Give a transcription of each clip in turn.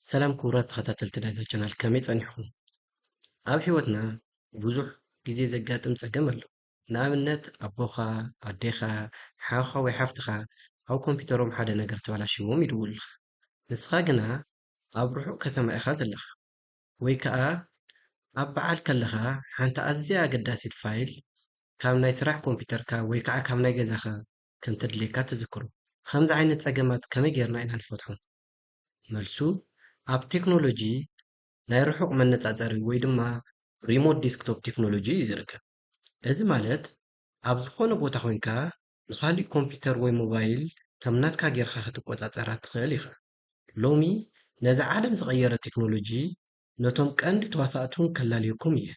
ሰላም ክቡራት ተኸታተልቲ ናይዚ ቻናል ከመይ ፀኒሕኩም? ኣብ ሂወትና ብዙሕ ግዜ ዘጋጥም ፀገም ኣሎ። ንኣብነት ኣቦኻ፣ ኣዴኻ፣ ሓውኻ ወይ ሓፍትኻ ኣብ ኮምፒተሮም ሓደ ነገር ተበላሽዎም ይድውሉልካ። ንስኻ ግና ኣብ ርሑቕ ከተማ ኢኻ ዘለኻ ወይ ከዓ ኣብ በዓል ከለኻ ሓንቲ ኣዝያ ኣገዳሲት ፋይል ካብ ናይ ስራሕ ኮምፒተርካ ወይ ከዓ ካብ ናይ ገዛኻ ከም ተድልየካ ትዝክሩ። ከምዚ ዓይነት ፀገማት ከመይ ጌርና ኢና ንፈትሖም? መልሱ ኣብ ቴክኖሎጂ ናይ ርሑቕ መነፃፀሪ ወይ ድማ ሪሞት ዴስክቶፕ ቴክኖሎጂ እዩ ዝርከብ። እዚ ማለት ኣብ ዝኾነ ቦታ ኮይንካ ንኻሊእ ኮምፒተር ወይ ሞባይል ከም ናትካ ጌርካ ክትቆፃፀራ ትኽእል ኢኻ። ሎሚ ነዚ ዓለም ዝቐየረ ቴክኖሎጂ ነቶም ቀንዲ ተዋሳእቱን ከላልየኩም እየ።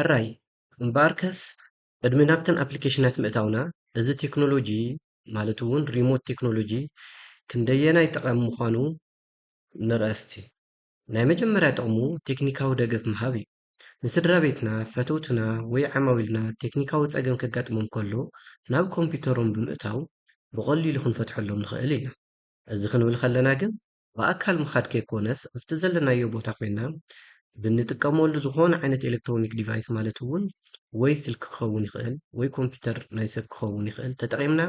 ሕራይ እምበኣርከስ ቅድሚ ናብተን ኣፕሊኬሽናት ምእታውና እዚ ቴክኖሎጂ ማለት እውን ሪሞት ቴክኖሎጂ ክንደየናይ ጠቓሚ ምዃኑ ንርአ እስቲ። ናይ መጀመርያ ጥቕሙ ቴክኒካዊ ደገፍ ምሃብ እዩ። ንስድራ ቤትና ፈተውትና ወይ ዓማዊልና ቴክኒካዊ ፀገም ከጋጥሞም ከሎ ናብ ኮምፒተሮም ብምእታው ብቐሊሉ ክንፈትሐሎም ንኽእል ኢና። እዚ ክንብል ከለና ግን ብኣካል ምኻድ ከይኮነስ ኣብቲ ዘለናዮ ቦታ ኮይና ብንጥቀመሉ ዝኾነ ዓይነት ኤሌክትሮኒክ ዲቫይስ ማለት እውን ወይ ስልኪ ክኸውን ይኽእል ወይ ኮምፒተር ናይ ሰብ ክኸውን ይኽእል ተጠቒምና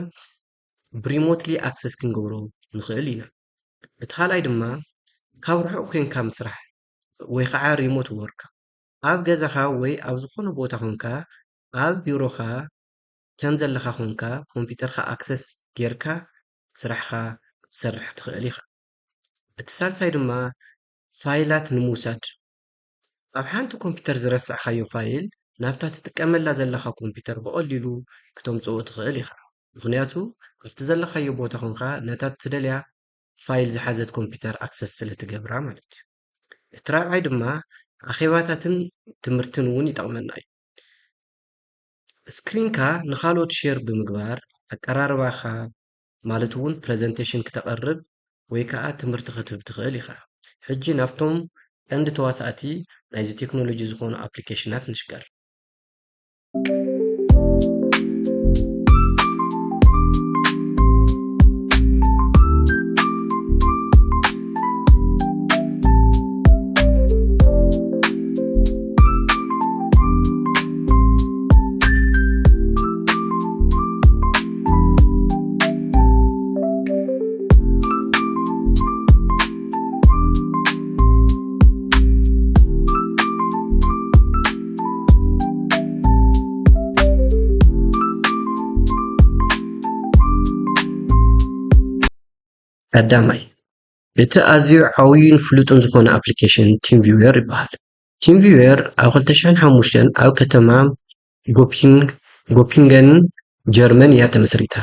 ብሪሞትሊ ኣክሰስ ክንገብሮ ንኽእል ኢና። እቲ ካልኣይ ድማ ካብ ርሑቕ ኮንካ ምስራሕ ወይ ከዓ ሪሞት ወርክ ኣብ ገዛኻ ወይ ኣብ ዝኾነ ቦታ ኮንካ ኣብ ቢሮኻ ከም ዘለኻ ኮንካ ኮምፒተርካ ኣክሰስ ጌርካ ስራሕካ ክትሰርሕ ትኽእል ኢኻ። እቲ ሳልሳይ ድማ ፋይላት ንምውሳድ ኣብ ሓንቲ ኮምፒተር ዝረስዕካዮ ፋይል ናብታ ትጥቀመላ ዘለካ ኮምፒተር ብቐሊሉ ክተምፅኦ ትኽእል ኢኻ። ምክንያቱ ኣብቲ ዘለካዮ ቦታ ኮንካ ነታ ትደልያ ፋይል ዝሓዘት ኮምፒተር ኣክሰስ ስለ ትገብራ ማለት እዩ። እቲ ራብዓይ ድማ ኣኼባታትን ትምህርትን እውን ይጠቕመና እዩ። ስክሪንካ ንኻልኦት ሼር ብምግባር ኣቀራርባኻ ማለት እውን ፕረዘንቴሽን ክተቐርብ ወይ ከዓ ትምህርቲ ክትህብ ትኽእል ኢኻ። ሕጂ ናብቶም ቀንዲ ተዋሳእቲ ናይዚ ቴክኖሎጂ ዝኾኑ ኣፕሊኬሽናት ንሽቀር። ቀዳማይ እቲ ኣዝዩ ዓብዩን ፍሉጥን ዝኾነ ኣፕሊኬሽን ቲምቪወር ይበሃል። ቲምቪወር ኣብ 2005 ኣብ ከተማ ጎፒንገን ጀርመን እያ ተመስሪታ።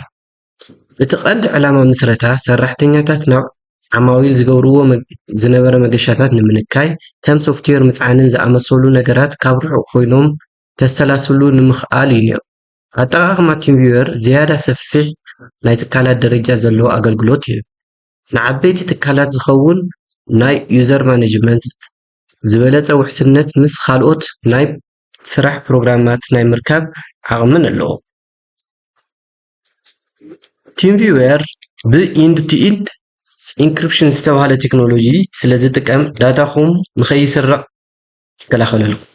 እቲ ቀንዲ ዕላማ ምስረታ ሰራሕተኛታት ናብ ዓማዊል ዝገብርዎ ዝነበረ መገሻታት ንምንካይ ከም ሶፍትዌር ምፅዓንን ዝኣመሰሉ ነገራት ካብ ርሑቕ ኮይኖም ተሰላስሉ ንምኽኣል እዩ ነይሩ። ኣጠቓቕማ ቲምቪወር ዝያዳ ሰፊሕ ናይ ትካላት ደረጃ ዘለዎ ኣገልግሎት እዩ። ንዓበይቲ ትካላት ዝኸውን ናይ ዩዘር ማኔጅመንት ዝበለፀ ውሕስነት ምስ ካልኦት ናይ ስራሕ ፕሮግራማት ናይ ምርካብ ዓቕምን ኣለዎ። ቲምቪወር ብኢንድ ቱ ኢንድ ኢንክሪፕሽን ዝተባሃለ ቴክኖሎጂ ስለ ዝጥቀም ዳታኹም ንኸይስረቕ ይከላኸለልኩም።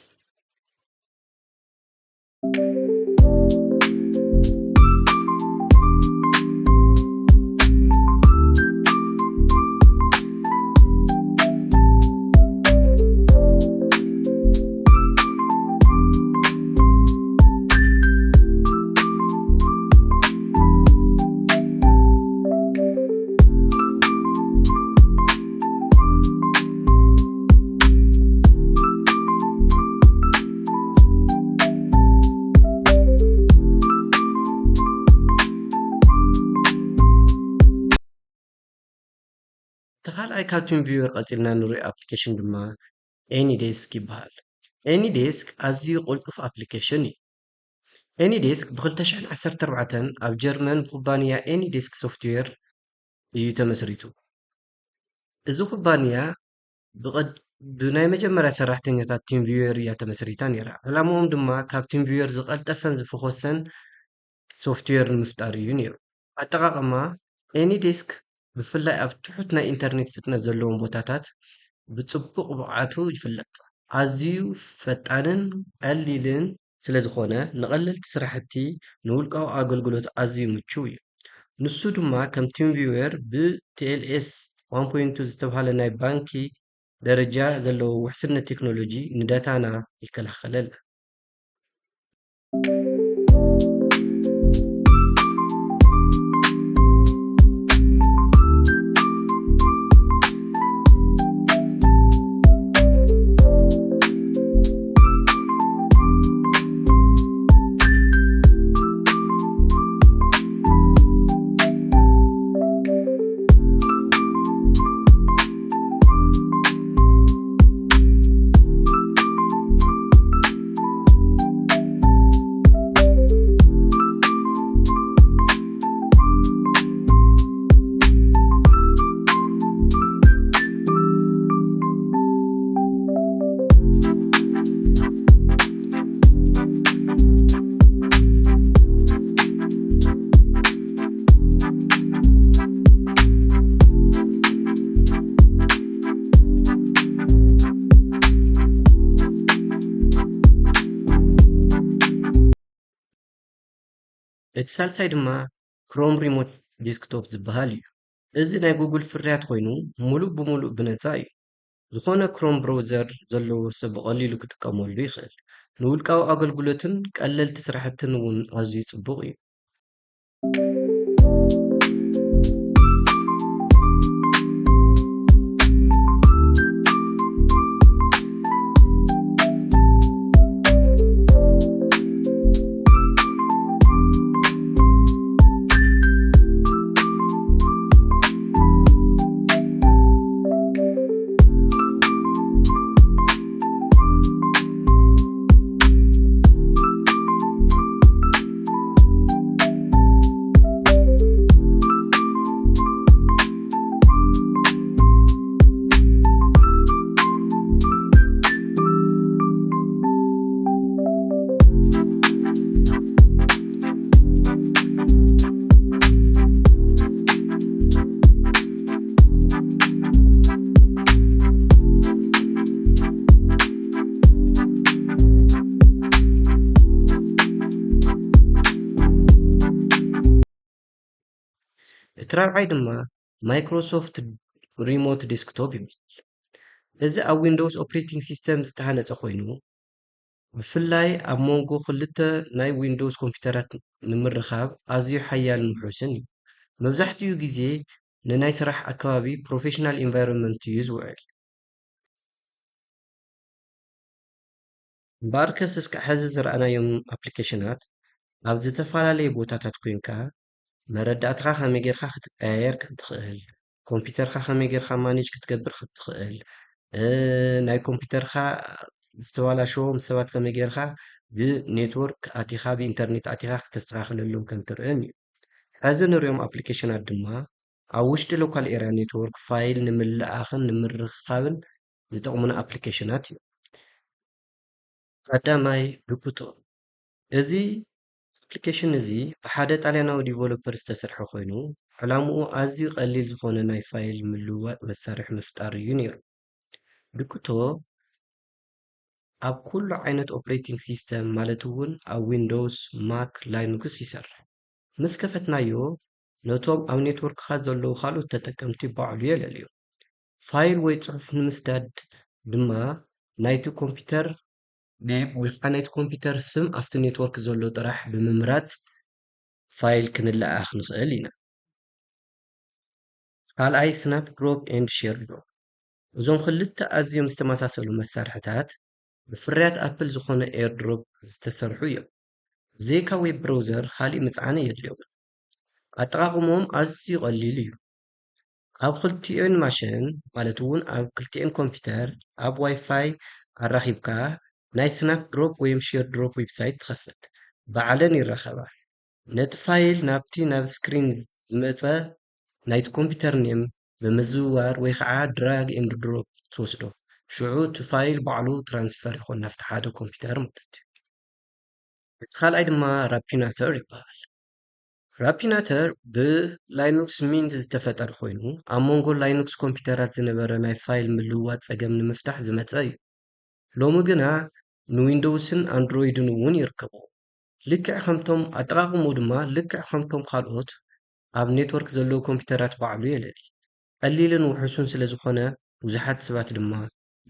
ካልኣይ ካብ ቲምቪወር ቀፂልና ንሪኦ ኣፕሊኬሽን ድማ ኤኒዴስክ ይበሃል። ኤኒዴስክ ኣዝዩ ቅልጡፍ ኣፕሊኬሽን እዩ። ኤኒዴስክ ብ2014 ኣብ ጀርመን ብኩባንያ ኤኒዴስክ ሶፍትዌር እዩ ተመስሪቱ። እዚ ኩባንያ ብናይ መጀመርያ ሰራሕተኛታት ቲምቪወር እያ ተመስሪታ ነይራ። ዕላምኦም ድማ ካብ ቲምቪወር ዝቐልጠፈን ዝፈኾሰን ሶፍትዌር ንምፍጣር እዩ ነይሩ። ኣጠቓቕማ ኤኒዴስክ ብፍላይ ኣብ ትሑት ናይ ኢንተርኔት ፍጥነት ዘለዎም ቦታታት ብጽቡቕ ብቕዓቱ ይፍለጥ። ኣዝዩ ፈጣንን ቀሊልን ስለ ዝኾነ ንቐለልቲ ስራሕቲ ንውልቃዊ ኣገልግሎት ኣዝዩ ምቹው እዩ። ንሱ ድማ ከም ቲምቪወር ብቲኤልኤስ 1.2 ዝተባህለ ናይ ባንኪ ደረጃ ዘለዎ ውሕስነት ቴክኖሎጂ ንዳታና ይከላኸለልና። እቲ ሳልሳይ ድማ ክሮም ሪሞት ዴስክቶፕ ዝበሃል እዩ። እዚ ናይ ጉግል ፍርያት ኮይኑ ሙሉእ ብሙሉእ ብነፃ እዩ። ዝኾነ ክሮም ብራውዘር ዘለዎ ሰብ ብቐሊሉ ክጥቀመሉ ይኽእል። ንውልቃዊ ኣገልግሎትን ቀለልቲ ስራሕትን እውን ኣዝዩ ጽቡቕ እዩ። እቲ ራብዓይ ድማ ማይክሮሶፍት ሪሞት ዴስክቶፕ ይበሃል። እዚ ኣብ ዊንዶውስ ኦፕሬቲንግ ሲስተም ዝተሃነፀ ኮይኑ ብፍላይ ኣብ መንጎ ክልተ ናይ ዊንዶውስ ኮምፒውተራት ንምርኻብ ኣዝዩ ሓያልን ምሑስን እዩ። መብዛሕትኡ ግዜ ንናይ ስራሕ ኣከባቢ ፕሮፌሽናል ኢንቫይሮንመንት እዩ ዝውዕል። እምበር ከስ እስካዕ ሕዚ ዝረኣናዮም ኣፕሊኬሽናት ኣብ ዝተፈላለየ ቦታታት ኮንካ መረዳእትኻ ከመይ ጌርካ ክትቀያየር ከም ትኽእል፣ ኮምፒውተርካ ከመይ ጌርካ ማኔጅ ክትገብር ከም ትኽእል፣ ናይ ኮምፒውተርካ ዝተበላሸዎም ሰባት ከመይ ጌርካ ብኔትወርክ ኣቲኻ ብኢንተርኔት ኣቲኻ ክተስተኻኽለሎም ከም ትኽእልን እዩ። ሕዚ ንሪኦም ኣፕሊኬሽናት ድማ ኣብ ውሽጢ ሎካል ኤርያ ኔትወርክ ፋይል ንምልኣኽን ንምርኽኻብን ዝጠቕሙና ኣፕሊኬሽናት እዮም። ቀዳማይ ዱኩቶ እዚ ኣፕሊኬሽን እዚ ብሓደ ጣልያናዊ ዲቨሎፐር ዝተሰርሐ ኮይኑ ዕላምኡ ኣዝዩ ቀሊል ዝኾነ ናይ ፋይል ምልውዋጥ መሳርሒ ምፍጣር እዩ ነይሩ። ዱኩቶ ኣብ ኩሉ ዓይነት ኦፕሬቲንግ ሲስተም ማለት እውን ኣብ ዊንዶውስ፣ ማክ፣ ላይኑክስ ይሰርሕ። ምስ ከፈትናዮ ነቶም ኣብ ኔትወርክካ ዘለዉ ካልኦት ተጠቀምቲ ባዕሉ የለልዮ። ፋይል ወይ ጽሑፍ ንምስዳድ ድማ ናይቲ ኮምፒውተር ኔም ወይ ከዓ ናይቲ ኮምፒውተር ስም ኣብቲ ኔትወርክ ዘሎ ጥራሕ ብምምራፅ ፋይል ክንለኣኽ ንኽእል ኢና። ካልኣይ ስናፕ ድሮፕ ኤንድ ሼር ድሮፕ እዞም ክልተ ኣዝዮም ዝተመሳሰሉ መሳርሕታት ብፍርያት ኣፕል ዝኾነ ኤርድሮፕ ዝተሰርሑ እዮም። ዘይካ ዌብ ብራውዘር ካሊእ ምፅዓነ የድልዮምን። ኣጠቓቕሞም ኣዝዩ ቀሊል እዩ። ኣብ ክልቲአን ማሽን ማለት እውን ኣብ ክልቲአን ኮምፒተር ኣብ ዋይፋይ ኣራኺብካ ናይ ስናፕ ድሮፕ ወይም ሼር ድሮፕ ዌብሳይት ትኸፍት ባዕለን ይራኸባ ነቲ ፋይል ናብቲ ናብ ስክሪን ዝመፀ ናይቲ ኮምፒተር ኔም ብምዝውዋር ወይ ከዓ ድራግ ኤንድ ድሮፕ ትወስዶ ሽዑ እቲ ፋይል ባዕሉ ትራንስፈር ይኾን ናብቲ ሓደ ኮምፒተር ማለት እዩ እቲ ካልኣይ ድማ ራፒናተር ይበሃል ራፒናተር ብላይኑክስ ሚንት ዝተፈጠረ ኮይኑ ኣብ መንጎ ላይኑክስ ኮምፒተራት ዝነበረ ናይ ፋይል ምልውዋጥ ፀገም ንምፍታሕ ዝመፀ እዩ ሎሚ ግና ንዊንዶውስን ኣንድሮይድን እውን ይርከቡ ልክዕ ከምቶም ኣጠቃቅምኡ ድማ ልክዕ ከምቶም ካልኦት ኣብ ኔትወርክ ዘለዉ ኮምፒተራት ባዕሉ የለሊ ቀሊልን ውሑስን ስለ ዝኾነ ብዙሓት ሰባት ድማ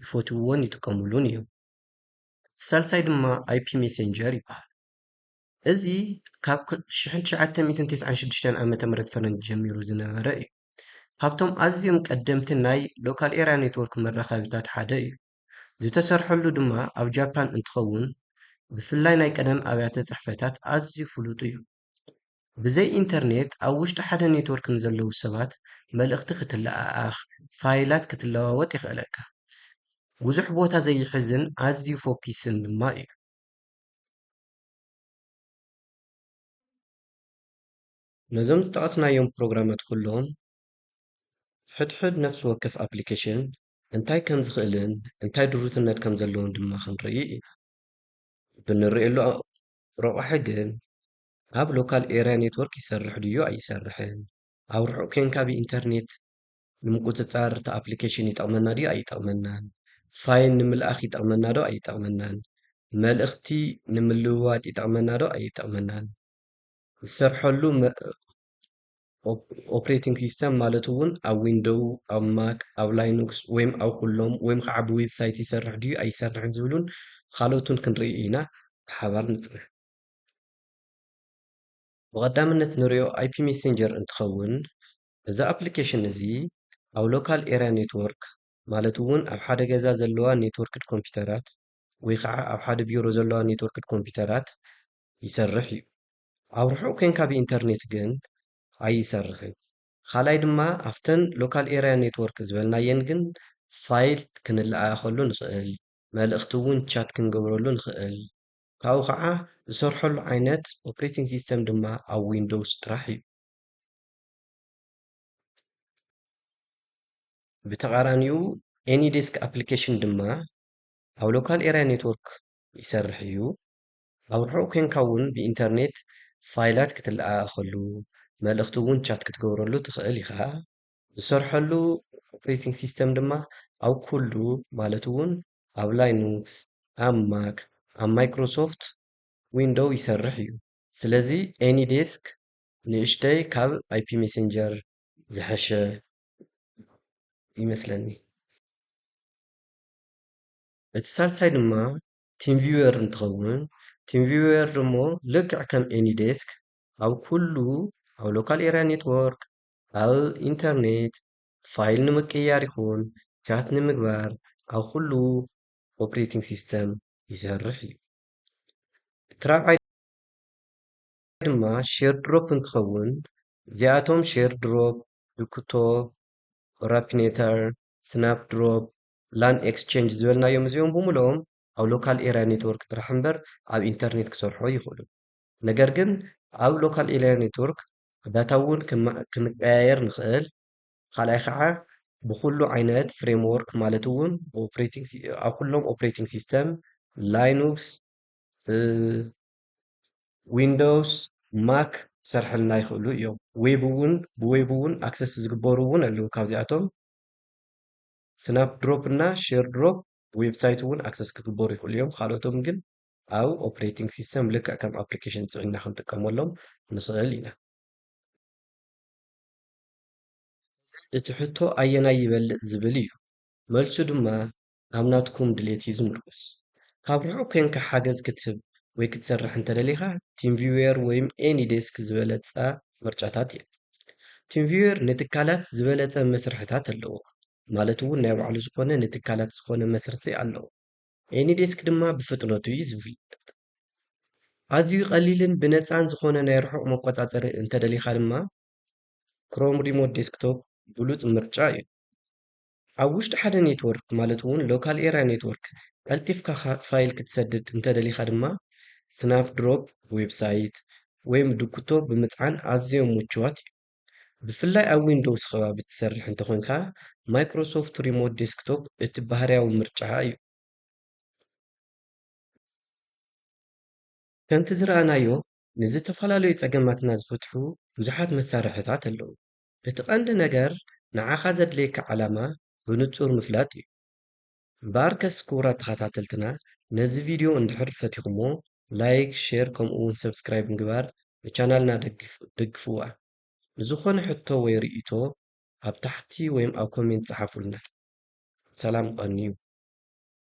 ይፈትውዎን ይጥቀምሉን እዮም ሳልሳይ ድማ ኣይፒ ሜሴንጀር ይበሃል እዚ ካብ 1996 ዓ.ም ፈረንጅ ጀሚሩ ዝነበረ እዩ ካብቶም ኣዝዮም ቀደምቲ ናይ ሎካል ኤርያ ኔትወርክ መራኸቢታት ሓደ እዩ ዝተሰርሐሉ ድማ ኣብ ጃፓን እንትኸውን ብፍላይ ናይ ቀደም ኣብያተ ፅሕፈታት ኣዝዩ ፍሉጥ እዩ ብዘይ ኢንተርኔት ኣብ ውሽጢ ሓደ ኔትወርክ ንዘለዉ ሰባት መልእኽቲ ክትለኣኣኽ ፋይላት ክትለዋወጥ ይኽእለካ ብዙሕ ቦታ ዘይሕዝን ኣዝዩ ፎኪስን ድማ እዩ ነዞም ዝጠቐስናዮም ፕሮግራማት ኩሎም ሕድሕድ ነፍሲ ወከፍ ኣፕሊኬሽን እንታይ ከም ዝኽእልን እንታይ ድሩትነት ከም ዘለዎም ድማ ክንርኢ ኢና ብንሪእየሉ ረቑሒ ግን ኣብ ሎካል ኤርያ ኔትወርክ ይሰርሕ ድዩ ኣይሰርሕን ኣብ ርሑቕ ኮንካ ብኢንተርኔት ንምቁፅፃር እቲ ኣፕሊኬሽን ይጠቕመና ድዩ ኣይጠቕመናን ፋይል ንምልኣኽ ይጠቕመና ዶ ኣይጠቕመናን መልእኽቲ ንምልውዋጥ ይጠቕመና ዶ ኣይጠቕመናን ዝሰርሐሉ ኦፕሬቲንግ ሲስተም ማለት እውን ኣብ ዊንዶው ኣብ ማክ ኣብ ላይኑክስ ወይም ኣብ ኩሎም ወይም ከዓ ብዌብሳይት ይሰርሕ ድዩ ኣይሰርሕን ዝብሉን ካልኦቱን ክንርኢ ኢና ብሓባር ንፅንሕ ብቐዳምነት ንሪኦ ኣይፒ ሜሴንጀር እንትኸውን እዚ ኣፕሊኬሽን እዚ ኣብ ሎካል ኤርያ ኔትወርክ ማለት እውን ኣብ ሓደ ገዛ ዘለዋ ኔትወርክድ ኮምፒተራት ወይ ከዓ ኣብ ሓደ ቢሮ ዘለዋ ኔትወርክድ ኮምፒተራት ይሰርሕ እዩ ኣብ ርሑቕ ኮንካ ብኢንተርኔት ግን ኣይሰርሕን ካልኣይ ድማ ኣብተን ሎካል ኤርያ ኔትወርክ ዝበልናየን ግን ፋይል ክንለኣኸሉ ንኽእል መልእኽቲ እውን ቻት ክንገብረሉ ንኽእል ካብኡ ከዓ ዝሰርሐሉ ዓይነት ኦፕሬቲንግ ሲስተም ድማ ኣብ ዊንዶውስ ጥራሕ እዩ ብተቓራኒኡ ኤኒዴስክ ኣፕሊኬሽን ድማ ኣብ ሎካል ኤርያ ኔትወርክ ይሰርሕ እዩ ኣብ ርሑቕ ኮንካ እውን ብኢንተርኔት ፋይላት ክትለኣኸሉ መልእኽቲ እውን ቻት ክትገብረሉ ትኽእል ኢኻ ዝሰርሐሉ ኦፕሬቲንግ ሲስተም ድማ ኣብ ኩሉ ማለት እውን ኣብ ላይኑክስ ኣብ ማክ ኣብ ማይክሮሶፍት ዊንዶው ይሰርሕ እዩ ስለዚ ኤኒዴስክ ንእሽተይ ካብ ኣይፒ ሜሴንጀር ዝሐሸ ይመስለኒ እቲ ሳልሳይ ድማ ቲም ቪወር እንትኸውን ቲም ቪወር ደሞ ልክዕ ከም ኤኒዴስክ ኣብ ኩሉ ኣብ ሎካል ኤርያ ኔትወርክ ኣብ ኢንተርኔት ፋይል ንምቅያር ይኹን ቻት ንምግባር ኣብ ኩሉ ኦፕሬቲንግ ሲስተም ይሰርሕ እዩ እቲ ራብዓይ ድማ ሼር ድሮፕ እንትኸውን እዚኣቶም ሼር ድሮፕ ዱክቶ ራፒኔተር ስናፕ ድሮፕ ላን ኤክስቼንጅ ዝበልናዮም እዚኦም ብምልኦም ኣብ ሎካል ኤርያ ኔትወርክ ጥራሕ እምበር ኣብ ኢንተርኔት ክሰርሖ ይኽእሉ ነገር ግን ኣብ ሎካል ኤርያ ኔትወርክ ዳታ እውን ክንቀያየር ንኽእል ካልኣይ ከዓ ብኩሉ ዓይነት ፍሬምወርክ ማለት እውን ኣብ ኩሎም ኦፕሬቲንግ ሲስተም ላይኑክስ ዊንዶውስ ማክ ክሰርሐልና ይኽእሉ እዮም ብዌብ እውን ኣክሰስ ዝግበሩ እውን ኣለዉ ካብዚኣቶም ስናፕ ድሮፕ እና ሼር ድሮፕ ዌብሳይት እውን ኣክሰስ ክግበሩ ይኽእሉ እዮም ካልኦቶም ግን ኣብ ኦፕሬቲንግ ሲስተም ልክዕ ከም ኣፕሊኬሽን ፅዒና ክንጥቀመሎም ንኽእል ኢና እቲ ሕቶ ኣየናይ ይበልጥ ዝብል እዩ መልሱ ድማ ኣብ ናትኩም ድሌት እዩ ዝምርኩስ ካብ ርሑቕ ኮንካ ሓገዝ ክትህብ ወይ ክትሰርሕ እንተደሊኻ ቲም ቪወር ወይም ኤኒዴስክ ዝበለፃ ምርጫታት እዮም ቲም ቪወር ንትካላት ዝበለፀ መስርሕታት ኣለዎ ማለት እውን ናይ ባዕሉ ዝኾነ ንትካላት ዝኾነ መስርሒ ኣለዎ ኤኒዴስክ ድማ ብፍጥነቱ እዩ ዝፍለጥ ኣዝዩ ቀሊልን ብነፃን ዝኾነ ናይ ርሑቕ መቆፃፀሪ እንተደሊኻ ድማ ክሮም ሪሞት ዴስክቶፕ ብሉጽ ምርጫ እዩ። ኣብ ውሽጢ ሓደ ኔትወርክ ማለት እውን ሎካል ኤርያ ኔትወርክ ቀልጢፍካ ፋይል ክትሰድድ እንተደሊኻ ድማ ስናፕድሮፕ ዌብሳይት ወይም ድኩቶ ብምጽዓን ኣዝዮም ምቹዋት እዩ። ብፍላይ ኣብ ዊንዶውስ ከባቢ ትሰርሕ እንተኾይንካ ማይክሮሶፍት ሪሞት ዴስክቶፕ እቲ ባህርያዊ ምርጫ እዩ። ከምቲ ዝረኣናዮ ንዝተፈላለዩ ጸገማትና ዝፍትሑ ብዙሓት መሳርሕታት ኣለዉ። እቲ ቀንዲ ነገር ንዓኻ ዘድልየካ ዓላማ ብንጹር ምፍላጥ እዩ። እምበኣርከስ ክቡራት ተኸታተልትና ነዚ ቪድዮ እንድሕር ፈቲኹሞ ላይክ፣ ሼር ከምኡ'ውን ሰብስክራይብ ምግባር ንቻናልና ደግፍዋ። ንዝኾነ ሕቶ ወይ ርእይቶ ኣብ ታሕቲ ወይም ኣብ ኮሜንት ጸሓፉልና። ሰላም ቀኒዩ።